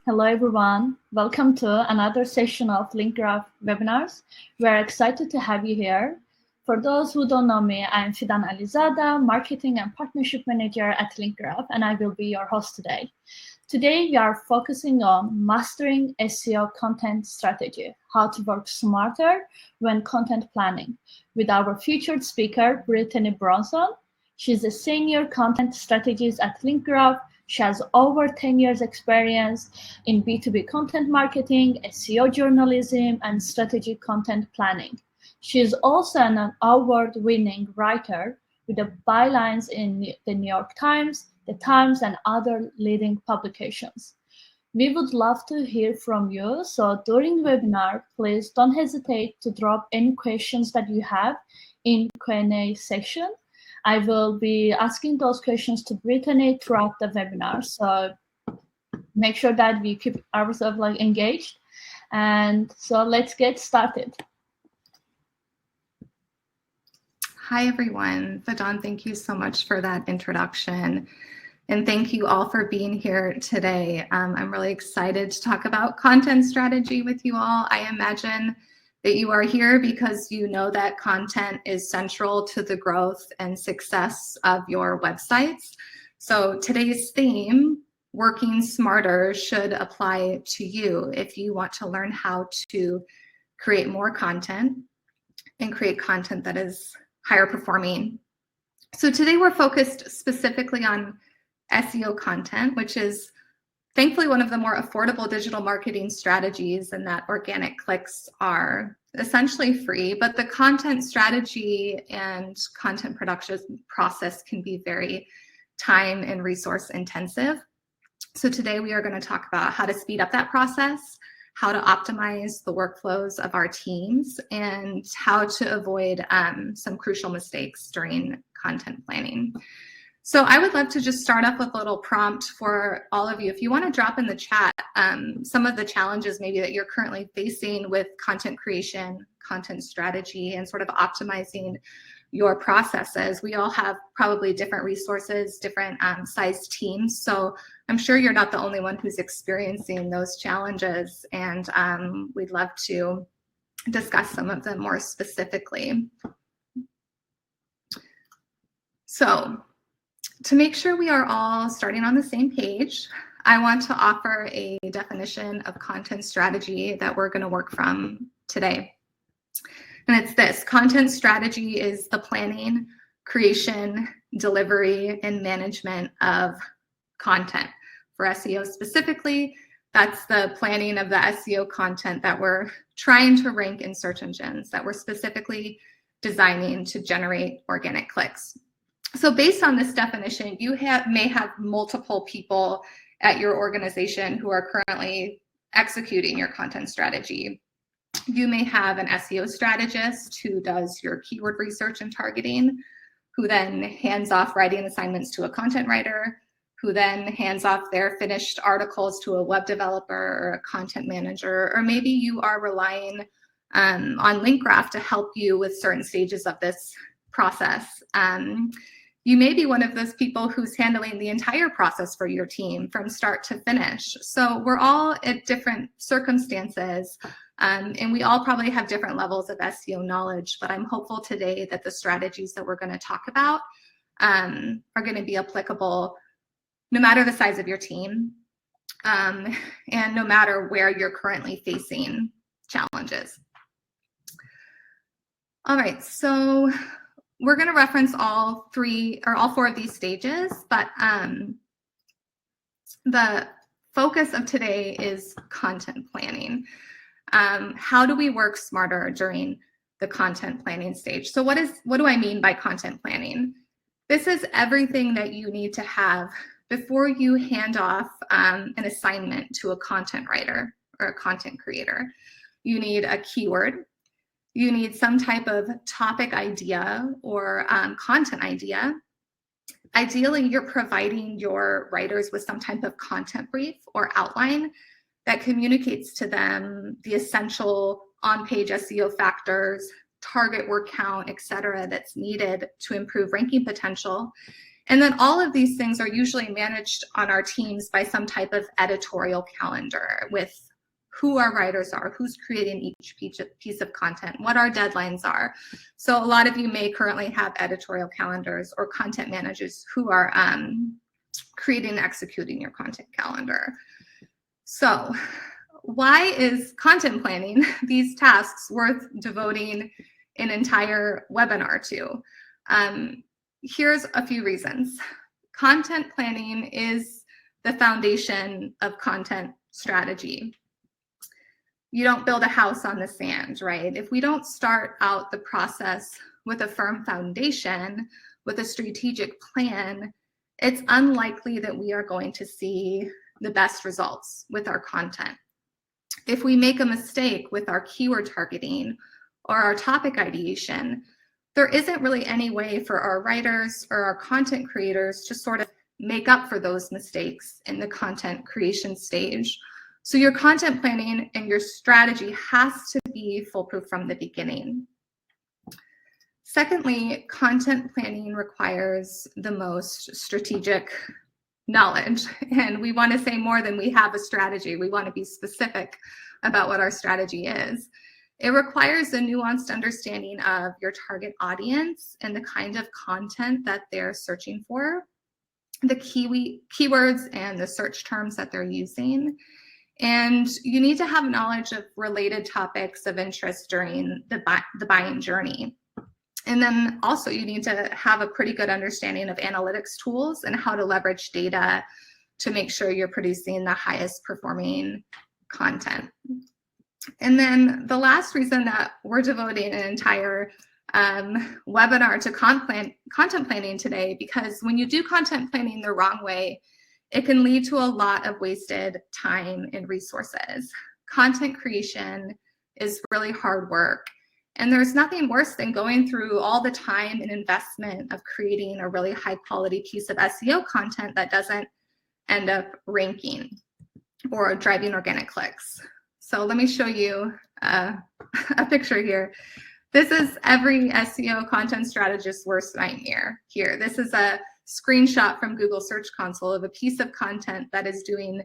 Hello everyone, welcome to another session of LinkGraph Webinars. We're excited to have you here. For those who don't know me, I'm Fidan Alizada, Marketing and Partnership Manager at LinkGraph, and I will be your host today. Today we are focusing on mastering SEO content strategy, how to work smarter when content planning, with our featured speaker, Brittany Bronson. She's a senior content strategist at LinkGraph. She has over 10 years experience in B2B content marketing, SEO journalism, and strategic content planning. She is also an award-winning writer with the bylines in the New York Times, the Times, and other leading publications. We would love to hear from you, so during the webinar, please don't hesitate to drop any questions that you have in Q&A section. I will be asking those questions to Brittany throughout the webinar, so make sure that we keep ourselves engaged. And so let's get started. Hi, everyone. Fidan, thank you so much for that introduction. And thank you all for being here today. I'm really excited to talk about content strategy with you all. I imagine that you are here because you know that content is central to the growth and success of your websites. So today's theme, working smarter, should apply to you if you want to learn how to create more content and create content that is higher performing. So today we're focused specifically on SEO content, which is thankfully one of the more affordable digital marketing strategies, and that organic clicks are essentially free, but the content strategy and content production process can be very time and resource intensive. So today we are going to talk about how to speed up that process, how to optimize the workflows of our teams, and how to avoid some crucial mistakes during content planning. So I would love to just start off with a little prompt for all of you. If you want to drop in the chat some of the challenges maybe that you're currently facing with content creation, content strategy, and sort of optimizing your processes. We all have probably different resources, different sized teams. So I'm sure you're not the only one who's experiencing those challenges, and we'd love to discuss some of them more specifically. So to make sure we are all starting on the same page, I want to offer a definition of content strategy that we're going to work from today. And it's this: content strategy is the planning, creation, delivery, and management of content. For SEO specifically, that's the planning of the SEO content that we're trying to rank in search engines, that we're specifically designing to generate organic clicks. So based on this definition, you may have multiple people at your organization who are currently executing your content strategy. You may have an SEO strategist who does your keyword research and targeting, who then hands off writing assignments to a content writer, who then hands off their finished articles to a web developer or a content manager, or maybe you are relying on LinkGraph to help you with certain stages of this process. You may be one of those people who's handling the entire process for your team from start to finish. So we're all at different circumstances, and we all probably have different levels of SEO knowledge, but I'm hopeful today that the strategies that we're going to talk about are going to be applicable no matter the size of your team, and no matter where you're currently facing challenges. All right, so we're going to reference all four of these stages, but the focus of today is content planning. How do we work smarter during the content planning stage? So what do I mean by content planning? This is everything that you need to have before you hand off an assignment to a content writer or a content creator. You need a keyword. You need some type of topic idea or content idea. Ideally, you're providing your writers with some type of content brief or outline that communicates to them the essential on-page SEO factors, target word count, et cetera, that's needed to improve ranking potential. And then all of these things are usually managed on our teams by some type of editorial calendar with who our writers are, who's creating each piece of content, what our deadlines are. So a lot of you may currently have editorial calendars or content managers who are creating and executing your content calendar. So why is content planning, these tasks, worth devoting an entire webinar to? Here's a few reasons. Content planning is the foundation of content strategy. You don't build a house on the sand, right? If we don't start out the process with a firm foundation, with a strategic plan, it's unlikely that we are going to see the best results with our content. If we make a mistake with our keyword targeting or our topic ideation, there isn't really any way for our writers or our content creators to sort of make up for those mistakes in the content creation stage. So your content planning and your strategy has to be foolproof from the beginning. Secondly, content planning requires the most strategic knowledge. And we want to say more than we have a strategy. We want to be specific about what our strategy is. It requires a nuanced understanding of your target audience and the kind of content that they're searching for, the keywords and the search terms that they're using. And you need to have knowledge of related topics of interest during the buying journey. And then also you need to have a pretty good understanding of analytics tools and how to leverage data to make sure you're producing the highest performing content. And then the last reason that we're devoting an entire webinar to content planning today, because when you do content planning the wrong way, it can lead to a lot of wasted time and resources. Content creation is really hard work. And there's nothing worse than going through all the time and investment of creating a really high quality piece of SEO content that doesn't end up ranking or driving organic clicks. So let me show you a picture here. This is every SEO content strategist's worst nightmare here. This is a screenshot from Google Search Console of a piece of content that is doing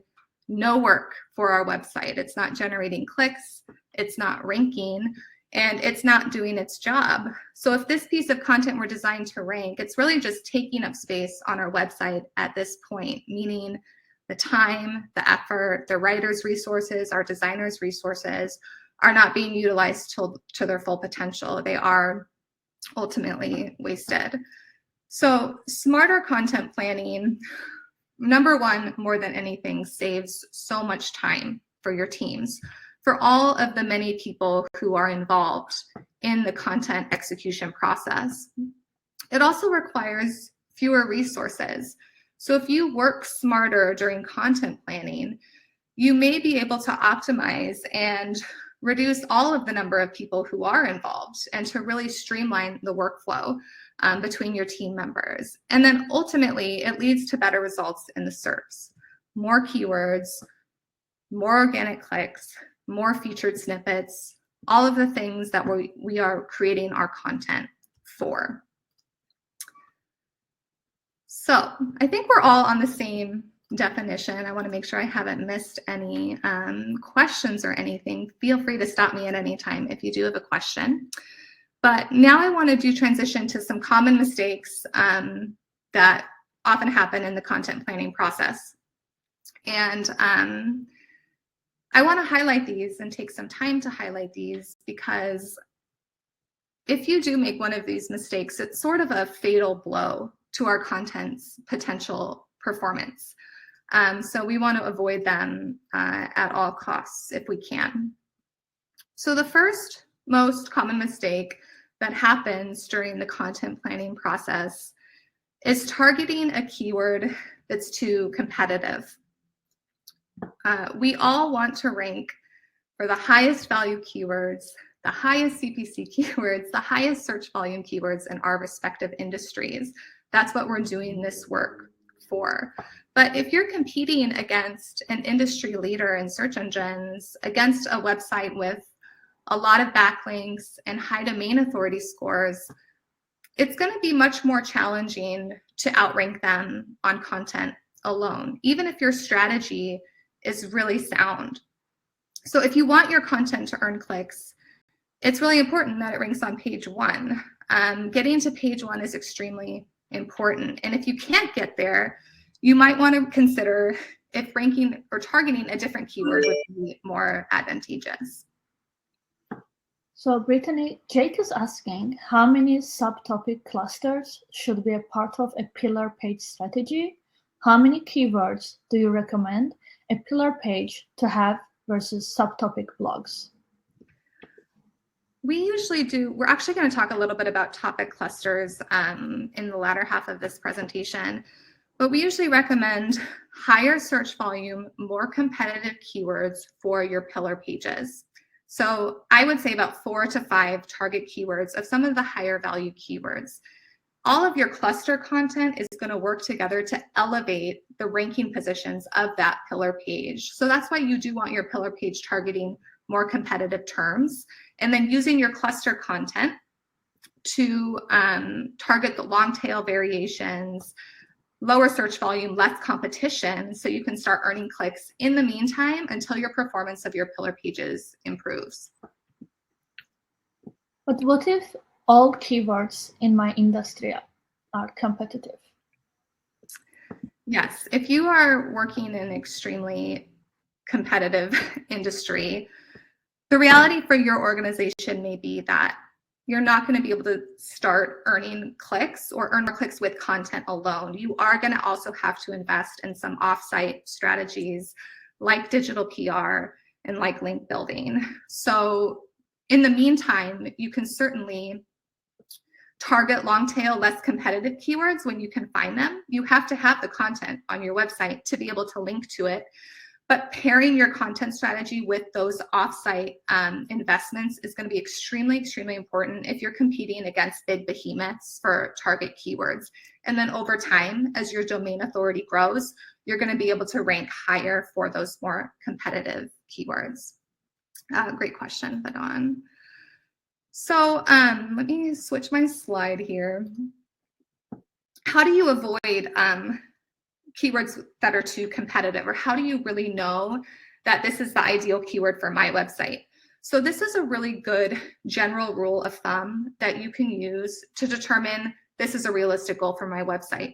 no work for our website. It's not generating clicks, it's not ranking, and it's not doing its job. So if this piece of content were designed to rank, it's really just taking up space on our website at this point, meaning the time, the effort, the writer's resources, our designer's resources are not being utilized to their full potential. They are ultimately wasted. So smarter content planning, number one, more than anything, saves so much time for your teams, for all of the many people who are involved in the content execution process. It also requires fewer resources. So if you work smarter during content planning, you may be able to optimize and reduce all of the number of people who are involved and to really streamline the workflow between your team members. And then ultimately, it leads to better results in the SERPs, more keywords, more organic clicks, more featured snippets, all of the things that we are creating our content for. So I think we're all on the same definition. I want to make sure I haven't missed any questions or anything. Feel free to stop me at any time if you do have a question. But now I want to transition to some common mistakes that often happen in the content planning process. And I want to highlight these and take some time to highlight these, because if you do make one of these mistakes, it's sort of a fatal blow to our content's potential performance. So we want to avoid them at all costs if we can. So the first most common mistake that happens during the content planning process is targeting a keyword that's too competitive. We all want to rank for the highest value keywords, the highest CPC keywords, the highest search volume keywords in our respective industries. That's what we're doing this work for. But if you're competing against an industry leader in search engines, against a website with a lot of backlinks and high domain authority scores, it's going to be much more challenging to outrank them on content alone, even if your strategy is really sound. So if you want your content to earn clicks, it's really important that it ranks on page 1. Getting to page 1 is extremely important. And if you can't get there, you might want to consider if ranking or targeting a different keyword would be more advantageous. So Brittany, Jake is asking, how many subtopic clusters should be a part of a pillar page strategy? How many keywords do you recommend a pillar page to have versus subtopic blogs? We usually do, we're actually going to talk a little bit about topic clusters in the latter half of this presentation, but we usually recommend higher search volume, more competitive keywords for your pillar pages. So I would say about 4 to 5 target keywords of some of the higher value keywords. All of your cluster content is going to work together to elevate the ranking positions of that pillar page. So that's why you do want your pillar page targeting more competitive terms, and then using your cluster content to target the long tail variations, lower search volume, less competition, so you can start earning clicks in the meantime until your performance of your pillar pages improves. But what if all keywords in my industry are competitive? Yes, if you are working in an extremely competitive industry, the reality for your organization may be that you're not going to be able to start earning clicks or earn more clicks with content alone. You are going to also have to invest in some offsite strategies like digital PR and like link building. So in the meantime, you can certainly target long tail, less competitive keywords when you can find them. You have to have the content on your website to be able to link to it. But pairing your content strategy with those offsite investments is going to be extremely, extremely important if you're competing against big behemoths for target keywords. And then over time, as your domain authority grows, you're going to be able to rank higher for those more competitive keywords. Great question, Badon. So let me switch my slide here. How do you avoid keywords that are too competitive, or how do you really know that this is the ideal keyword for my website? So this is a really good general rule of thumb that you can use to determine this is a realistic goal for my website.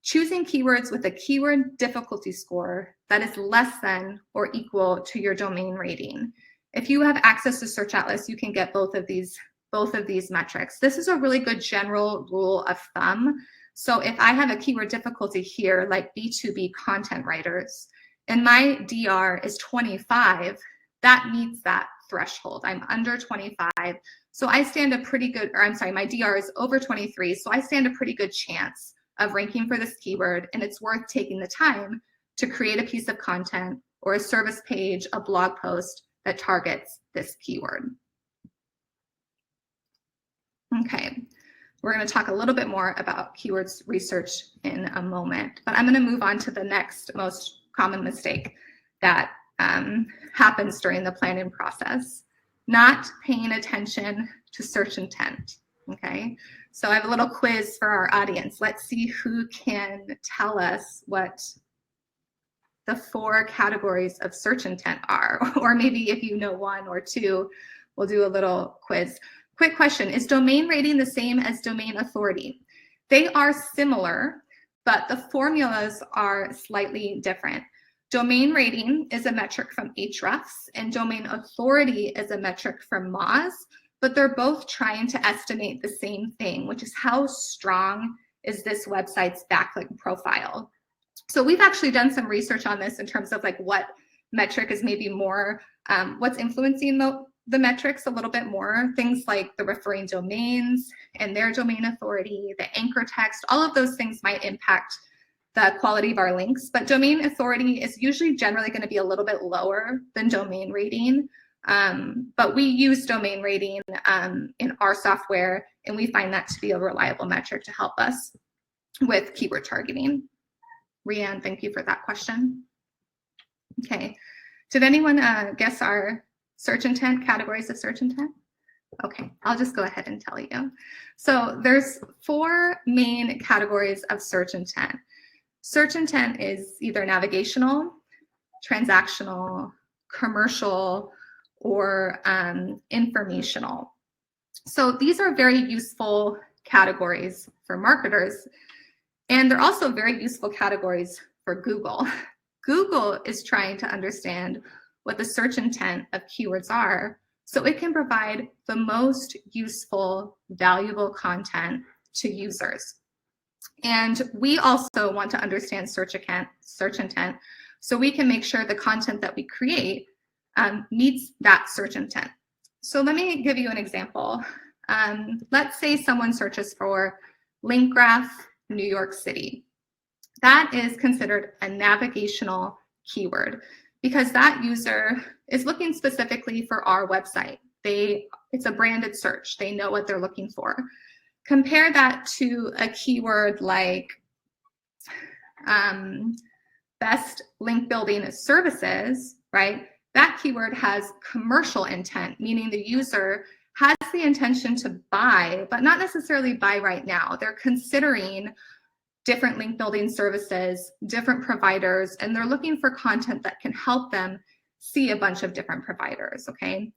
Choosing keywords with a keyword difficulty score that is less than or equal to your domain rating. If you have access to SearchAtlas, you can get both of these metrics. This is a really good general rule of thumb. So if I have a keyword difficulty here, like B2B content writers, and my DR is 25, that meets that threshold. I'm under 25. So I stand a pretty good, or I'm sorry, my DR is over 23. So I stand a pretty good chance of ranking for this keyword, and it's worth taking the time to create a piece of content or a service page, a blog post that targets this keyword. Okay. We're going to talk a little bit more about keywords research in a moment, but I'm going to move on to the next most common mistake that happens during the planning process, not paying attention to search intent. Okay, so I have a little quiz for our audience. Let's see who can tell us what the 4 categories of search intent are, or maybe if you know 1 or 2, we'll do a little quiz. Quick question, is domain rating the same as domain authority? They are similar, but the formulas are slightly different. Domain rating is a metric from Ahrefs, and domain authority is a metric from Moz, but they're both trying to estimate the same thing, which is how strong is this website's backlink profile. So we've actually done some research on this in terms of like what metric is maybe more, what's influencing the metrics a little bit more, things like the referring domains and their domain authority, the anchor text, all of those things might impact the quality of our links, but domain authority is usually generally going to be a little bit lower than domain rating. But we use domain rating in our software, and we find that to be a reliable metric to help us with keyword targeting. Rianne, thank you for that question. Okay, did anyone guess our search intent, categories of search intent? Okay, I'll just go ahead and tell you. So there's 4 main categories of search intent. Search intent is either navigational, transactional, commercial, or informational. So these are very useful categories for marketers, and they're also very useful categories for Google. Google is trying to understand what the search intent of keywords are so it can provide the most useful, valuable content to users. And we also want to understand search intent so we can make sure the content that we create meets that search intent. So let me give you an example. Let's say someone searches for LinkGraph New York City. That is considered a navigational keyword because that user is looking specifically for our website. It's a branded search. They know what they're looking for. Compare that to a keyword like best link building services, right? That keyword has commercial intent, meaning the user has the intention to buy, but not necessarily buy right now. They're considering different link building services, different providers, and they're looking for content that can help them see a bunch of different providers, okay?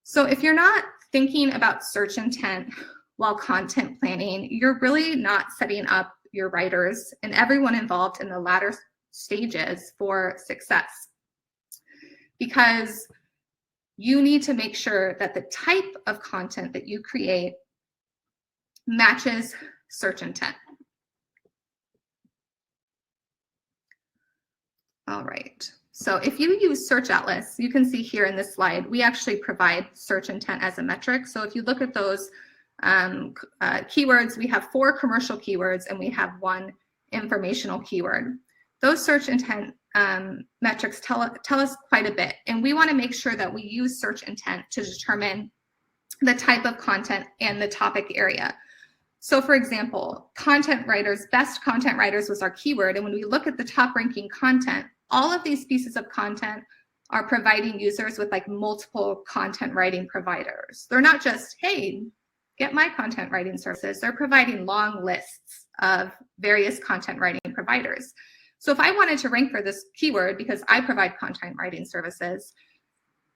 So if you're not thinking about search intent while content planning, you're really not setting up your writers and everyone involved in the latter stages for success, because you need to make sure that the type of content that you create matches search intent. All right, so if you use SearchAtlas, you can see here in this slide, we actually provide search intent as a metric. So if you look at those keywords, we have 4 commercial keywords and we have 1 informational keyword. Those search intent metrics tell us quite a bit, and we want to make sure that we use search intent to determine the type of content and the topic area. So for example, content writers, best content writers was our keyword, and when we look at the top ranking content, all of these pieces of content are providing users with like multiple content writing providers. They're not just, hey, get my content writing services. They're providing long lists of various content writing providers. So if I wanted to rank for this keyword because I provide content writing services,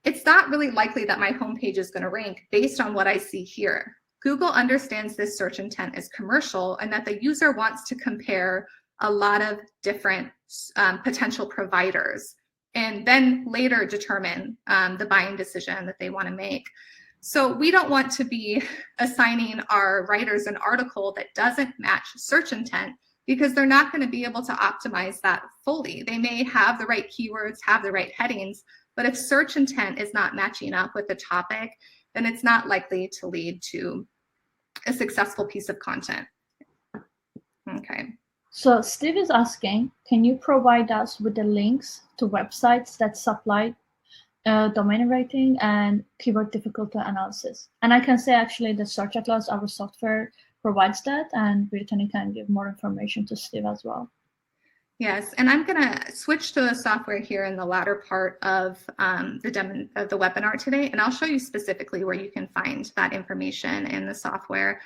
it's not really likely that my homepage is going to rank based on what I see here. Google understands this search intent is commercial and that the user wants to compare a lot of different potential providers and then later determine the buying decision that they want to make. So we don't want to be assigning our writers an article that doesn't match search intent because they're not going to be able to optimize that fully. They may have the right keywords, have the right headings, but if search intent is not matching up with the topic, then it's not likely to lead to a successful piece of content. Okay. So Steve is asking, can you provide us with the links to websites that supply domain rating and keyword difficulty analysis? And I can say actually the SearchAtlas, our software, provides that, and Brittany can give more information to Steve as well. Yes, and I'm going to switch to the software here in the latter part of the webinar today, and I'll show you specifically where you can find that information in the software.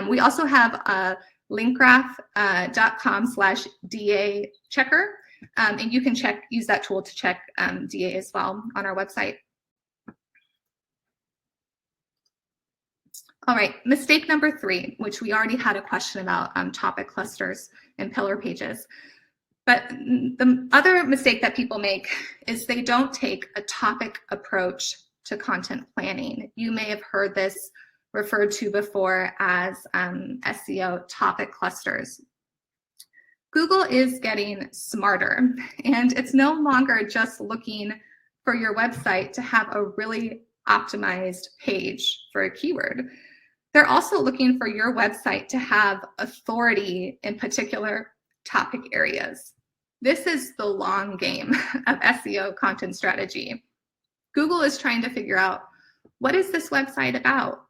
We also have a linkgraph.com/DA checker, and you can use that tool to check DA as well on our website. All right, mistake number 3, which we already had a question about, topic clusters and pillar pages. But the other mistake that people make is they don't take a topic approach to content planning. You may have heard this referred to before as SEO topic clusters. Google is getting smarter, and it's no longer just looking for your website to have a really optimized page for a keyword. They're also looking for your website to have authority in particular topic areas. This is the long game of SEO content strategy. Google is trying to figure out, what is this website about?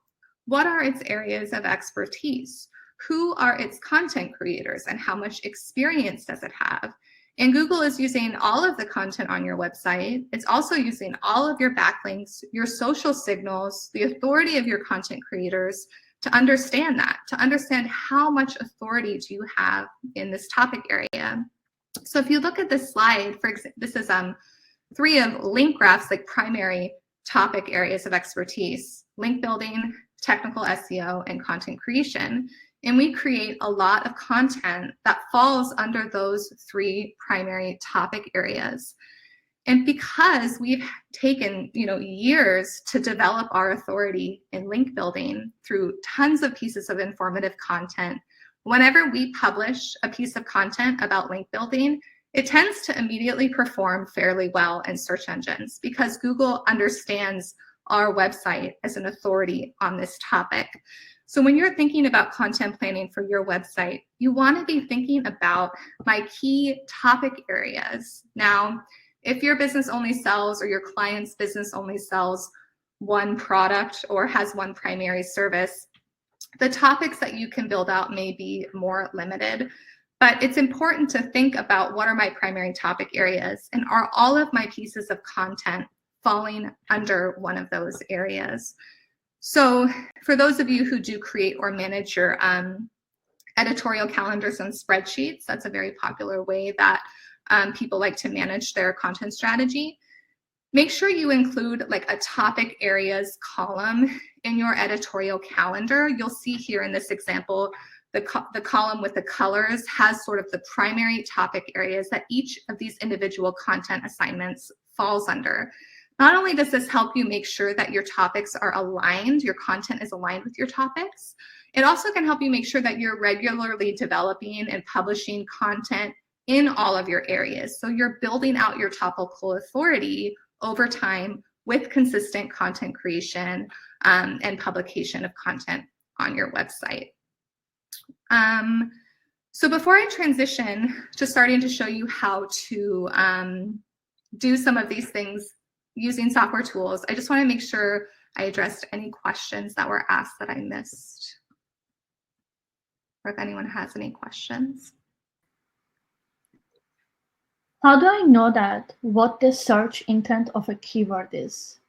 What are its areas of expertise? Who are its content creators and how much experience does it have? And Google is using all of the content on your website. It's also using all of your backlinks, your social signals, the authority of your content creators to understand that, to understand how much authority do you have in this topic area. So if you look at this slide, for example, this is 3 of LinkGraph's like primary topic areas of expertise: link building, technical SEO, and content creation. And we create a lot of content that falls under those 3 primary topic areas. And because we've taken, years to develop our authority in link building through tons of pieces of informative content, whenever we publish a piece of content about link building, it tends to immediately perform fairly well in search engines because Google understands our website as an authority on this topic. So when you're thinking about content planning for your website, you want to be thinking about my key topic areas. Now, if your business only sells, or your client's business only sells one product or has one primary service, the topics that you can build out may be more limited. But it's important to think about, what are my primary topic areas, and are all of my pieces of content falling under one of those areas? So for those of you who do create or manage your editorial calendars and spreadsheets, that's a very popular way that people like to manage their content strategy. Make sure you include like a topic areas column in your editorial calendar. You'll see here in this example, the column with the colors has sort of the primary topic areas that each of these individual content assignments falls under. Not only does this help you make sure that your topics are aligned, your content is aligned with your topics, it also can help you make sure that you're regularly developing and publishing content in all of your areas. So you're building out your topical authority over time with consistent content creation and publication of content on your website. So before I transition to starting to show you how to do some of these things using software tools, I just want to make sure I addressed any questions that were asked that I missed, or if anyone has any questions. How do I know that what the search intent of a keyword is?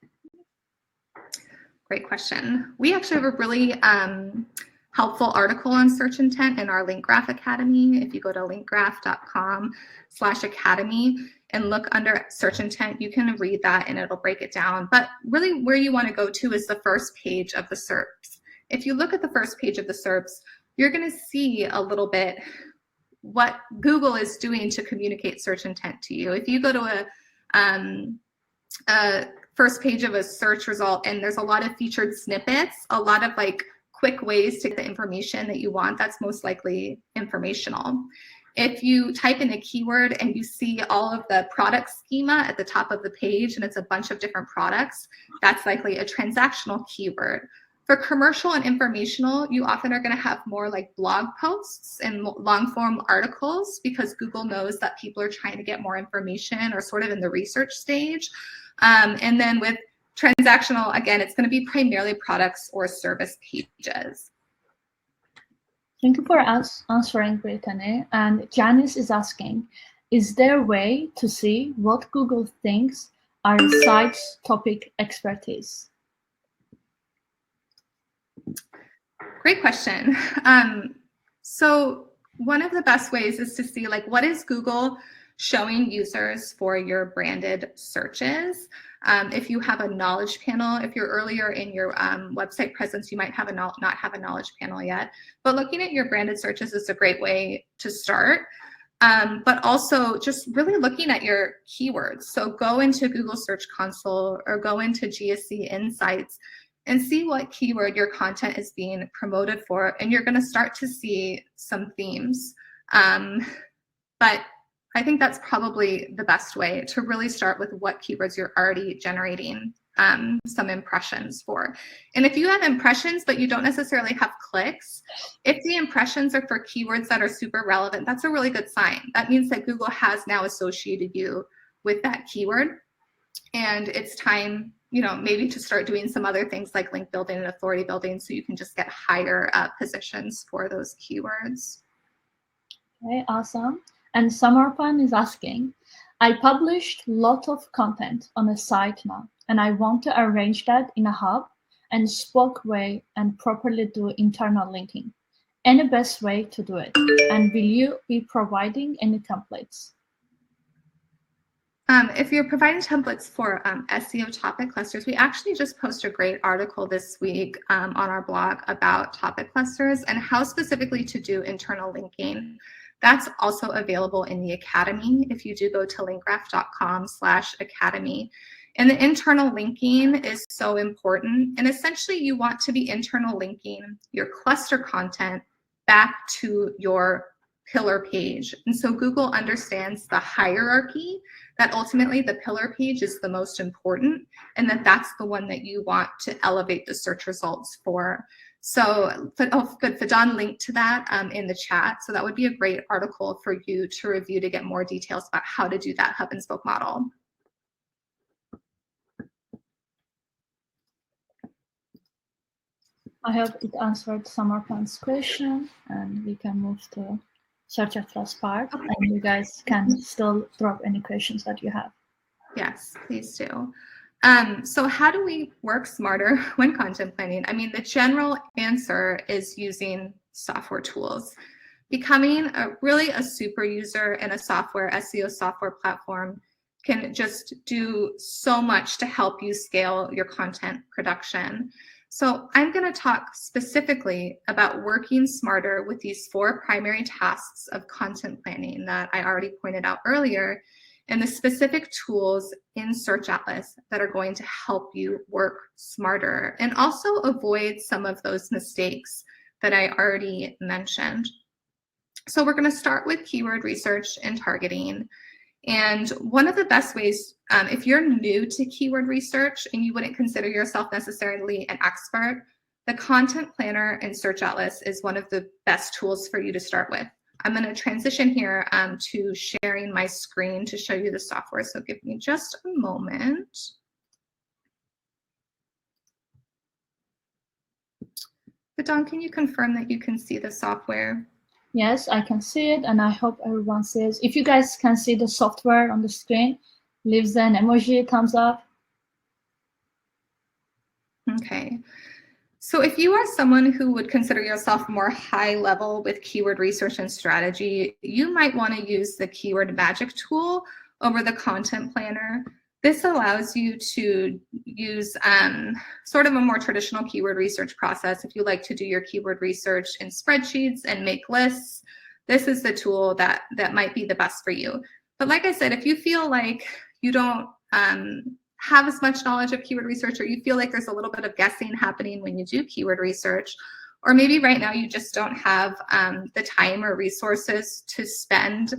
Great question. We actually have a really helpful article on search intent in our LinkGraph Academy. If you go to linkgraph.com/academy and look under search intent, you can read that and it'll break it down. But really where you want to go to is the first page of the SERPs. If you look at the first page of the SERPs, you're going to see a little bit what Google is doing to communicate search intent to you. If you go to a first page of a search result and there's a lot of featured snippets, a lot of like quick ways to get the information that you want, that's most likely informational. If you type in a keyword and you see all of the product schema at the top of the page and it's a bunch of different products, that's likely a transactional keyword. For commercial and informational, you often are going to have more like blog posts and long form articles because Google knows that people are trying to get more information or sort of in the research stage. And then with transactional, again, it's going to be primarily products or service pages. Thank you for answering, Brittany. And Janice is asking, is there a way to see what Google thinks are a site's topic expertise? Great question. So one of the best ways is to see like, what is Google showing users for your branded searches? If you have a knowledge panel, if you're earlier in your website presence, you might have not have a knowledge panel yet. But looking at your branded searches is a great way to start. But also just really looking at your keywords. So go into Google Search Console or go into GSC Insights and see what keyword your content is being promoted for. And you're going to start to see some themes. But I think that's probably the best way to really start with what keywords you're already generating some impressions for. And if you have impressions, but you don't necessarily have clicks, if the impressions are for keywords that are super relevant, that's a really good sign. That means that Google has now associated you with that keyword. And it's time, maybe to start doing some other things like link building and authority building so you can just get higher positions for those keywords. Okay, awesome. And Samarpan is asking, I published a lot of content on a site now, and I want to arrange that in a hub and spoke way and properly do internal linking. Any best way to do it? And will you be providing any templates? If you're providing templates for SEO topic clusters, we actually just posted a great article this week on our blog about topic clusters and how specifically to do internal linking. That's also available in the Academy if you do go to linkgraph.com/academy. And the internal linking is so important. And essentially, you want to be internal linking your cluster content back to your pillar page. And so Google understands the hierarchy, that ultimately the pillar page is the most important, and that's the one that you want to elevate the search results for. So, good, Fadan linked to that in the chat. So that would be a great article for you to review to get more details about how to do that hub and spoke model. I hope it answered Samarpan's question, and we can move to SearchAtlas part, Okay. and you guys can still drop any questions that you have. Yes, please do. So how do we work smarter when content planning? I mean, the general answer is using software tools. Becoming really a super user in a SEO software platform can just do so much to help you scale your content production. So I'm going to talk specifically about working smarter with these 4 primary tasks of content planning that I already pointed out earlier, and the specific tools in SearchAtlas that are going to help you work smarter and also avoid some of those mistakes that I already mentioned. So we're going to start with keyword research and targeting. And one of the best ways, if you're new to keyword research and you wouldn't consider yourself necessarily an expert, the Content Planner in SearchAtlas is one of the best tools for you to start with. I'm going to transition here to sharing my screen to show you the software. So give me just a moment. Fadan, can you confirm that you can see the software? Yes, I can see it, and I hope everyone sees. If you guys can see the software on the screen, leave an emoji, thumbs up. Okay. So if you are someone who would consider yourself more high level with keyword research and strategy, you might want to use the Keyword Magic tool over the Content Planner. This allows you to use sort of a more traditional keyword research process. If you like to do your keyword research in spreadsheets and make lists, this is the tool that might be the best for you. But like I said, if you feel like you don't have as much knowledge of keyword research, or you feel like there's a little bit of guessing happening when you do keyword research, or maybe right now you just don't have the time or resources to spend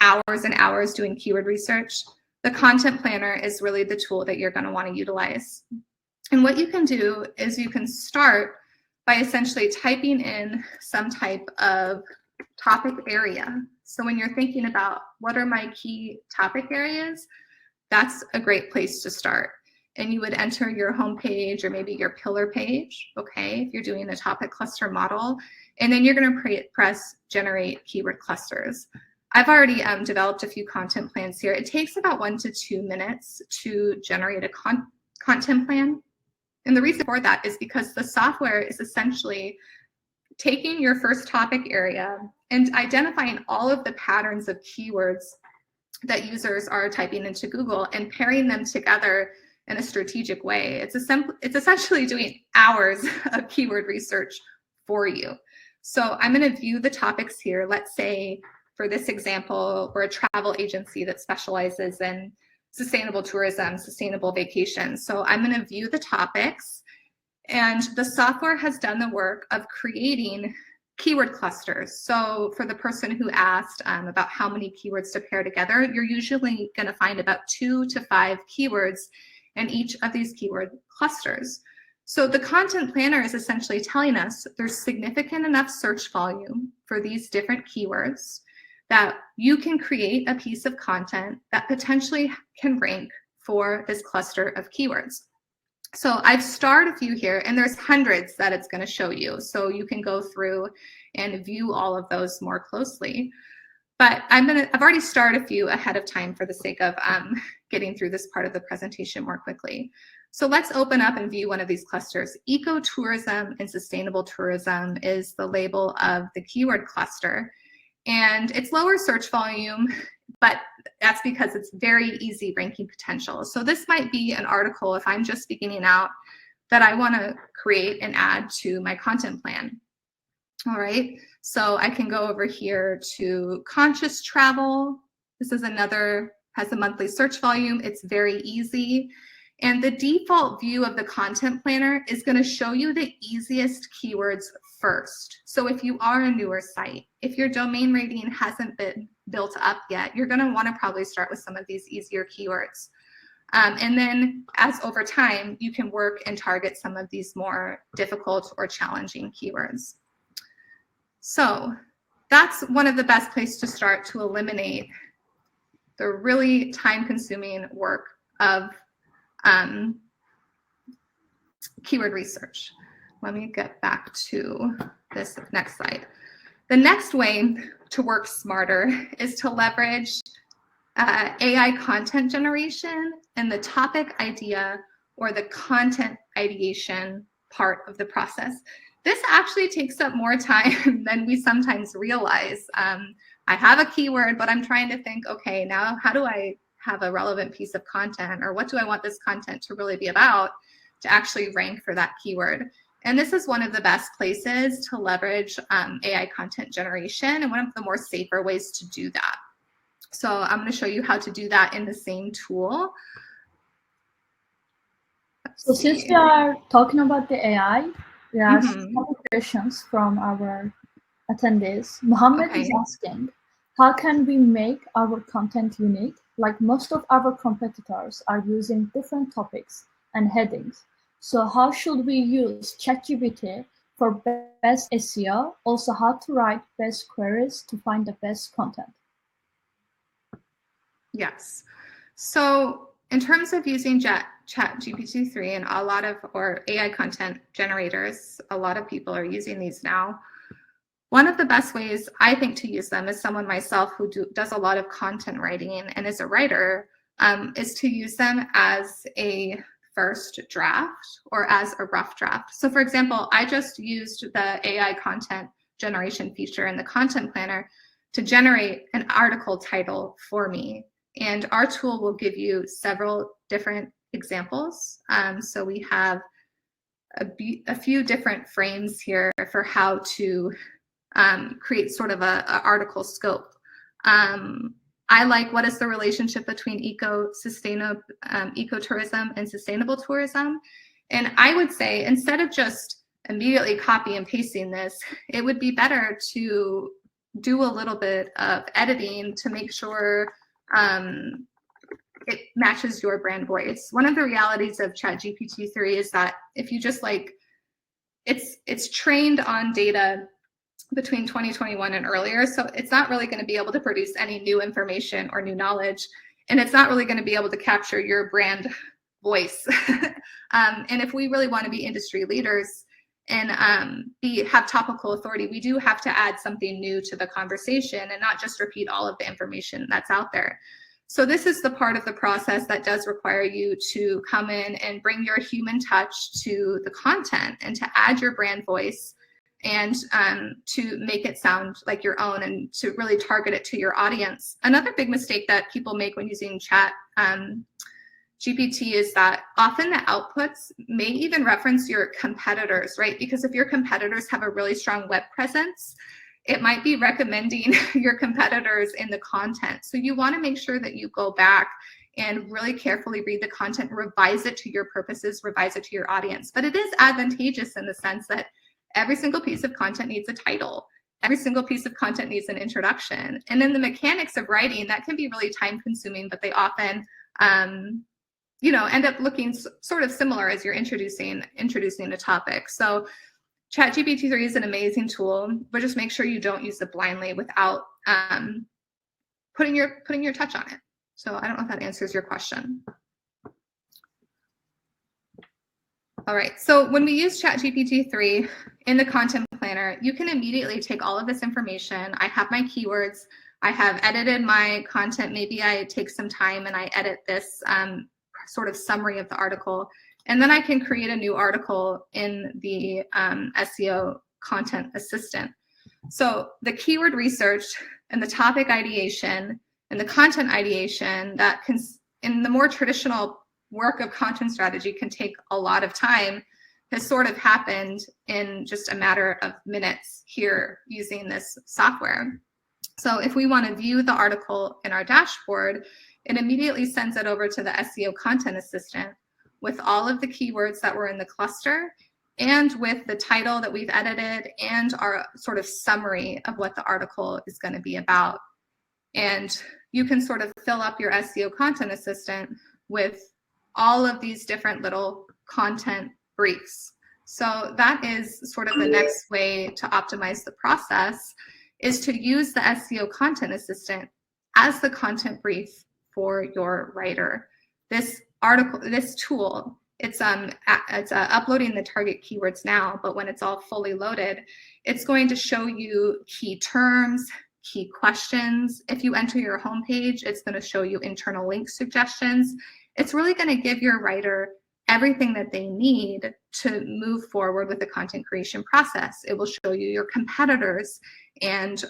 hours and hours doing keyword research, the Content Planner is really the tool that you're going to want to utilize. And what you can do is you can start by essentially typing in some type of topic area. So when you're thinking about what are my key topic areas, that's a great place to start. And you would enter your home page or maybe your pillar page, okay, if you're doing a topic cluster model, and then you're going to press Generate Keyword Clusters. I've already developed a few content plans here. It takes about 1 to 2 minutes to generate a content plan. And the reason for that is because the software is essentially taking your first topic area and identifying all of the patterns of keywords that users are typing into Google and pairing them together in a strategic way. It's essentially doing hours of keyword research for you. So I'm going to view the topics here. Let's say, for this example, we're a travel agency that specializes in sustainable tourism, sustainable vacations. So I'm going to view the topics, and the software has done the work of creating keyword clusters. So for the person who asked about how many keywords to pair together, you're usually going to find about 2 to 5 keywords in each of these keyword clusters. So the Content Planner is essentially telling us there's significant enough search volume for these different keywords that you can create a piece of content that potentially can rank for this cluster of keywords. So I've starred a few here, and there's hundreds that it's going to show you. So you can go through and view all of those more closely. But I've already started a few ahead of time for the sake of getting through this part of the presentation more quickly. So let's open up and view one of these clusters. Ecotourism and sustainable tourism is the label of the keyword cluster. And it's lower search volume, but that's because it's very easy ranking potential. So this might be an article, if I'm just beginning out, that I want to create and add to my content plan. All right, so I can go over here to conscious travel. This is another, has a monthly search volume. It's very easy. And the default view of the content planner is going to show you the easiest keywords first. So if you are a newer site, if your domain rating hasn't been built up yet, you're going to want to probably start with some of these easier keywords. And then as over time, you can work and target some of these more difficult or challenging keywords. So that's one of the best places to start to eliminate the really time-consuming work of keyword research. Let me get back to this next slide. The next way to work smarter is to leverage AI content generation and the topic idea or the content ideation part of the process. This actually takes up more time than we sometimes realize. I have a keyword, but I'm trying to think, okay, now how do I have a relevant piece of content, or what do I want this content to really be about to actually rank for that keyword? And this is one of the best places to leverage AI content generation, and one of the more safer ways to do that. So I'm going to show you how to do that in the same tool. So since we are talking about the AI, there are some questions from our attendees. Mohammed is asking, how can we make our content unique? Like most of our competitors are using different topics and headings. So how should we use ChatGPT for best SEO? Also, how to write best queries to find the best content? Yes. So in terms of using ChatGPT-3 and a lot of, or AI content generators, a lot of people are using these now. One of the best ways I think to use them as someone myself who does a lot of content writing and is a writer, is to use them as a first draft or as a rough draft. So for example, I just used the AI content generation feature in the content planner to generate an article title for me. And our tool will give you several different examples. So we have a few different frames here for how to create sort of a article scope. I like, what is the relationship between ecotourism and sustainable tourism? And I would say, instead of just immediately copy and pasting this, it would be better to do a little bit of editing to make sure it matches your brand voice. One of the realities of ChatGPT-3 is that if you just it's trained on data between 2021 and earlier, so it's not really going to be able to produce any new information or new knowledge, and it's not really going to be able to capture your brand voice. And if we really want to be industry leaders and have topical authority, we do have to add something new to the conversation and not just repeat all of the information that's out there. So this is the part of the process that does require you to come in and bring your human touch to the content and to add your brand voice and to make it sound like your own and to really target it to your audience. Another big mistake that people make when using GPT is that often the outputs may even reference your competitors, right? Because if your competitors have a really strong web presence, it might be recommending your competitors in the content. So you want to make sure that you go back and really carefully read the content, revise it to your purposes, revise it to your audience. But it is advantageous in the sense that every single piece of content needs a title. Every single piece of content needs an introduction. And then the mechanics of writing, that can be really time consuming, but they often end up looking sort of similar as you're introducing a topic. So ChatGPT-3 is an amazing tool, but just make sure you don't use it blindly without putting your touch on it. So I don't know if that answers your question. All right, so when we use ChatGPT-3 in the content planner, you can immediately take all of this information. I have my keywords. I have edited my content. Maybe I take some time and I edit this sort of summary of the article, and then I can create a new article in the SEO Content Assistant. So the keyword research and the topic ideation and the content ideation that can, in the more traditional work of content strategy, can take a lot of time, has sort of happened in just a matter of minutes here using this software. So if we want to view the article in our dashboard, it immediately sends it over to the SEO Content Assistant with all of the keywords that were in the cluster and with the title that we've edited and our sort of summary of what the article is going to be about. And you can sort of fill up your SEO Content Assistant with all of these different little content briefs. So that is sort of the next way to optimize the process, is to use the SEO Content Assistant as the content brief for your writer. This tool, it's uploading the target keywords now, but when it's all fully loaded, it's going to show you key terms, key questions. If you enter your homepage, it's going to show you internal link suggestions. It's really going to give your writer everything that they need to move forward with the content creation process. It will show you your competitors and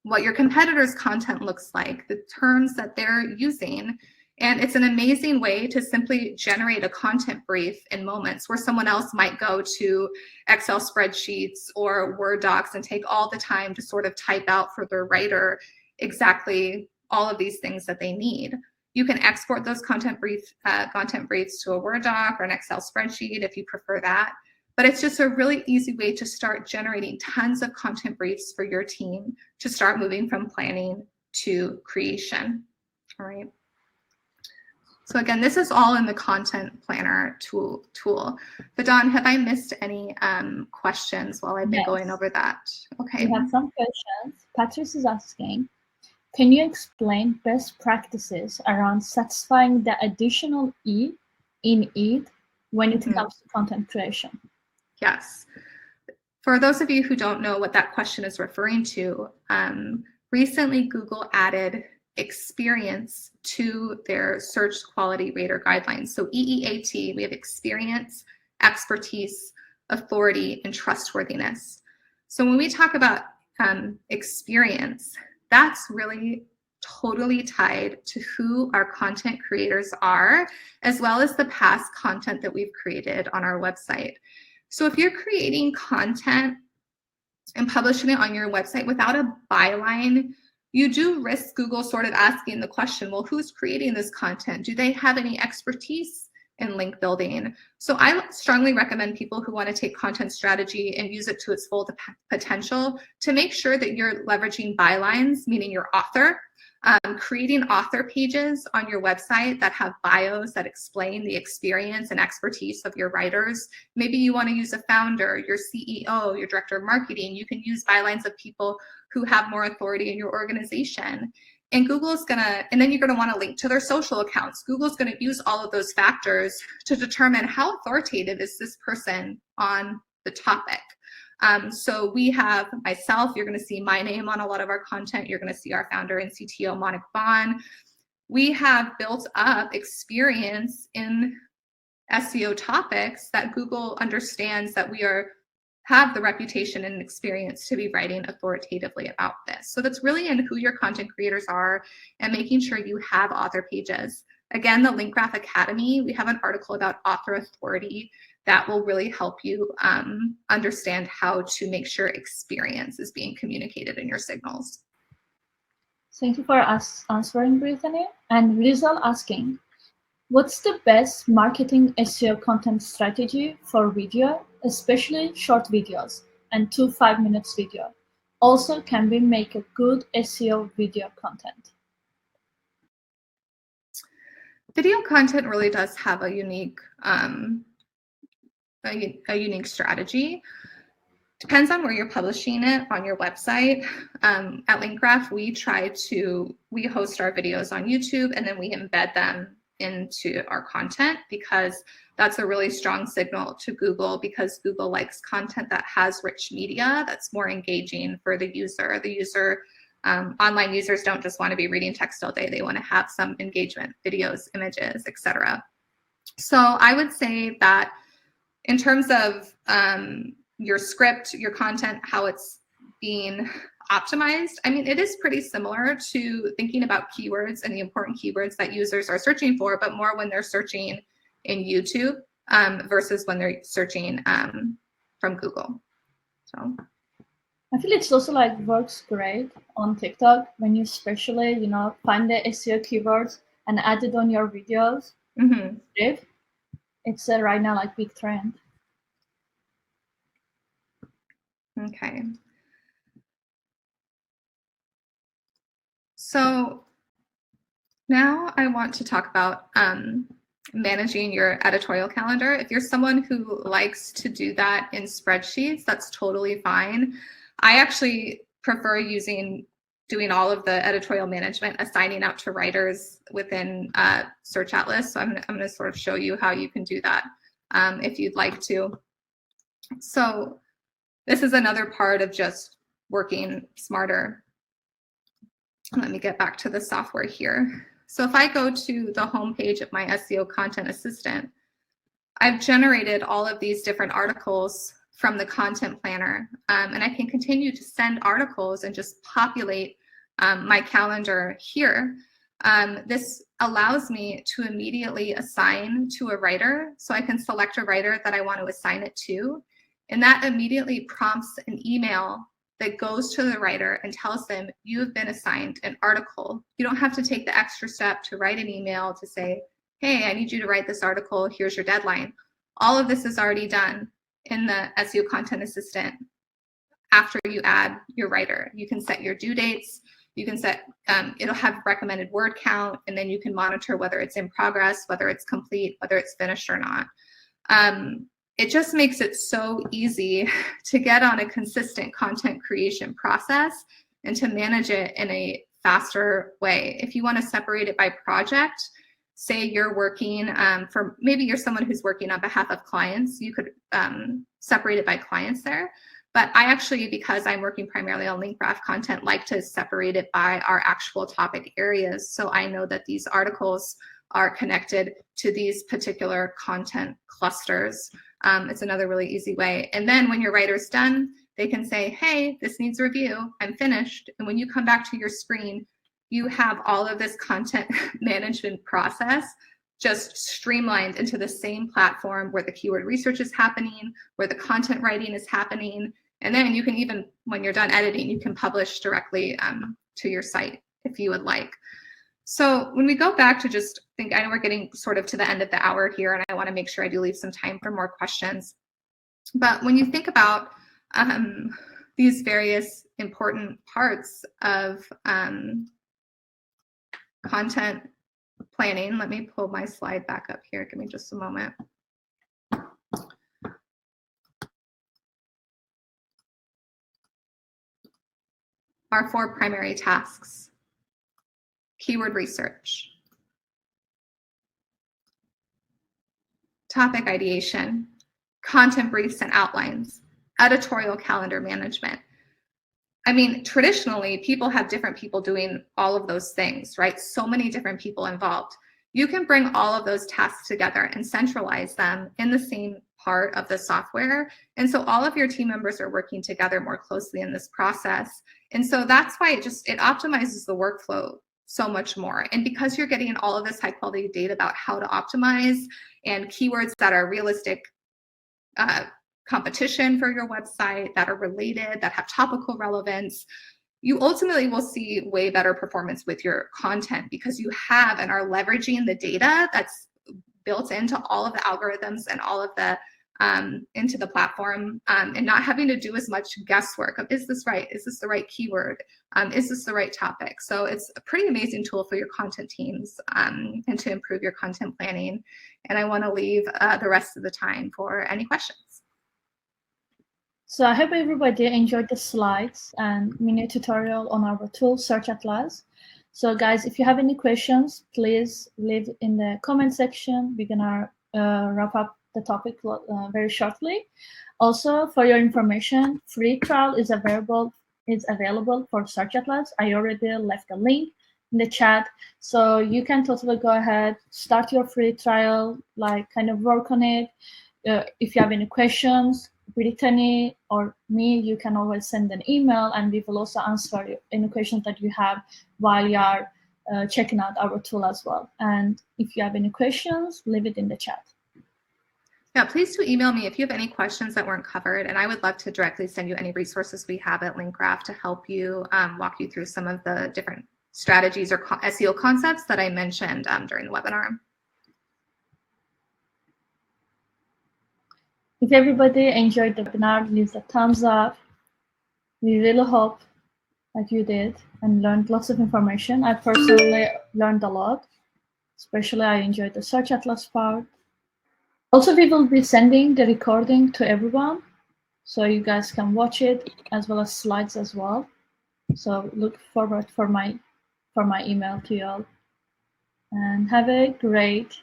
what your competitors' content looks like, the terms that they're using. And it's an amazing way to simply generate a content brief in moments where someone else might go to Excel spreadsheets or Word docs and take all the time to sort of type out for their writer exactly all of these things that they need. You can export those content briefs to a Word doc or an Excel spreadsheet if you prefer that. But it's just a really easy way to start generating tons of content briefs for your team to start moving from planning to creation. All right. So again, this is all in the Content Planner tool. But Dawn, have I missed any questions while I've been going over that? Okay. We have some questions. Patrice is asking, can you explain best practices around satisfying the additional E in it when it comes to content creation? Yes. For those of you who don't know what that question is referring to, recently Google added experience to their search quality rater guidelines. So EEAT, we have experience, expertise, authority, and trustworthiness. So when we talk about experience, that's really totally tied to who our content creators are, as well as the past content that we've created on our website. So if you're creating content and publishing it on your website without a byline, you do risk Google sort of asking the question, well, who's creating this content? Do they have any expertise in link building? So I strongly recommend people who want to take content strategy and use it to its full potential to make sure that you're leveraging bylines, meaning your author, creating author pages on your website that have bios that explain the experience and expertise of your writers. Maybe you want to use a founder, your CEO, your director of marketing. You can use bylines of people who have more authority in your organization. And Google's gonna, and then you're gonna want to link to their social accounts. Google's gonna use all of those factors to determine how authoritative is this person on the topic. So we have myself, you're gonna see my name on a lot of our content. You're gonna see our founder and CTO, Monik Bond. We have built up experience in SEO topics that Google understands that we have the reputation and experience to be writing authoritatively about this. So that's really in who your content creators are and making sure you have author pages. Again, the LinkGraph Academy, we have an article about author authority that will really help you understand how to make sure experience is being communicated in your signals. Thank you for answering, Brittany. And Rizal asking, what's the best marketing SEO content strategy for video, especially short videos and 2 5-minute video? Also, can we make a good SEO video content? Video content really does have a unique strategy. Depends on where you're publishing it on your website. At LinkGraph, we host our videos on YouTube and then we embed them into our content because that's a really strong signal to Google, because Google likes content that has rich media that's more engaging for the user. The user Online users don't just want to be reading text all day. They want to have some engagement, videos, images, etc. So I would say that in terms of your script, your content, how it's being optimized, I mean, it is pretty similar to thinking about keywords and the important keywords that users are searching for, but more when they're searching in YouTube versus when they're searching from Google. So I feel it's also like works great on TikTok when you especially, you know, find the SEO keywords and add it on your videos. It's right now like big trend. Okay. So now I want to talk about managing your editorial calendar. If you're someone who likes to do that in spreadsheets, that's totally fine. I actually prefer doing all of the editorial management, assigning out to writers within SearchAtlas. So I'm going to sort of show you how you can do that if you'd like to. So this is another part of just working smarter. Let me get back to the software here. So if I go to the home page of my SEO Content Assistant, I've generated all of these different articles from the content planner, and I can continue to send articles and just populate my calendar here. This allows me to immediately assign to a writer. So I can select a writer that I want to assign it to, and that immediately prompts an email that goes to the writer and tells them you have been assigned an article. You don't have to take the extra step to write an email to say, hey, I need you to write this article, here's your deadline. All of this is already done in the SEO Content Assistant after you add your writer. You can set your due dates, you can set, it'll have recommended word count, and then you can monitor whether it's in progress, whether it's complete, whether it's finished or not. It just makes it so easy to get on a consistent content creation process and to manage it in a faster way. If you want to separate it by project, say you're working maybe you're someone who's working on behalf of clients, you could separate it by clients there. But I actually, because I'm working primarily on LinkGraph content, like to separate it by our actual topic areas. So I know that these articles are connected to these particular content clusters. It's another really easy way. And then when your writer's done, they can say, hey, this needs review, I'm finished. And when you come back to your screen, you have all of this content management process just streamlined into the same platform where the keyword research is happening, where the content writing is happening. And then you can even, when you're done editing, you can publish directly to your site if you would like. So when we go back to just think, I know we're getting sort of to the end of the hour here, and I want to make sure I do leave some time for more questions. But when you think about these various important parts of content planning, let me pull my slide back up here. Give me just a moment. Our 4 primary tasks: keyword research, topic ideation, content briefs and outlines, editorial calendar management. I mean, traditionally, people have different people doing all of those things, right? So many different people involved. You can bring all of those tasks together and centralize them in the same part of the software. And so all of your team members are working together more closely in this process. And so that's why it optimizes the workflow so much more. And because you're getting all of this high quality data about how to optimize and keywords that are realistic competition for your website, that are related, that have topical relevance, you ultimately will see way better performance with your content because you have and are leveraging the data that's built into all of the algorithms and all of the into the platform, and not having to do as much guesswork of, is this right? Is this the right keyword? Is this the right topic? So it's a pretty amazing tool for your content teams and to improve your content planning. And I want to leave the rest of the time for any questions. So I hope everybody enjoyed the slides and mini tutorial on our tool, SearchAtlas. So guys, if you have any questions, please leave in the comment section. We're gonna wrap up the topic very shortly. Also, for your information, free trial is available is available for SearchAtlas. I already left a link in the chat, so you can totally go ahead, start your free trial, like kind of work on it. If you have any questions, Brittany or me, you can always send an email, and we will also answer any questions that you have while you are checking out our tool as well. And if you have any questions, leave it in the chat. Yeah, please do email me if you have any questions that weren't covered, and I would love to directly send you any resources we have at LinkGraph to help you walk you through some of the different strategies or SEO concepts that I mentioned during the webinar. If everybody enjoyed the webinar, leave a thumbs up. We really hope that you did and learned lots of information. I personally learned a lot. Especially I enjoyed the SearchAtlas part. Also, we will be sending the recording to everyone, so you guys can watch it, as well as slides as well. So look forward for my email to you all. And have a great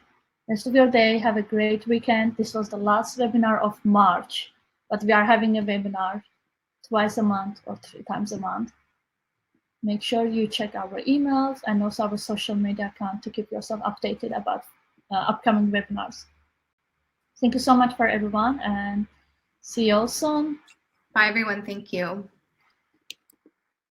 rest of your day. Have a great weekend. This was the last webinar of March, but we are having a webinar twice a month or 3 times a month. Make sure you check our emails and also our social media account to keep yourself updated about upcoming webinars. Thank you so much for everyone, and see you all soon. Bye, everyone. Thank you.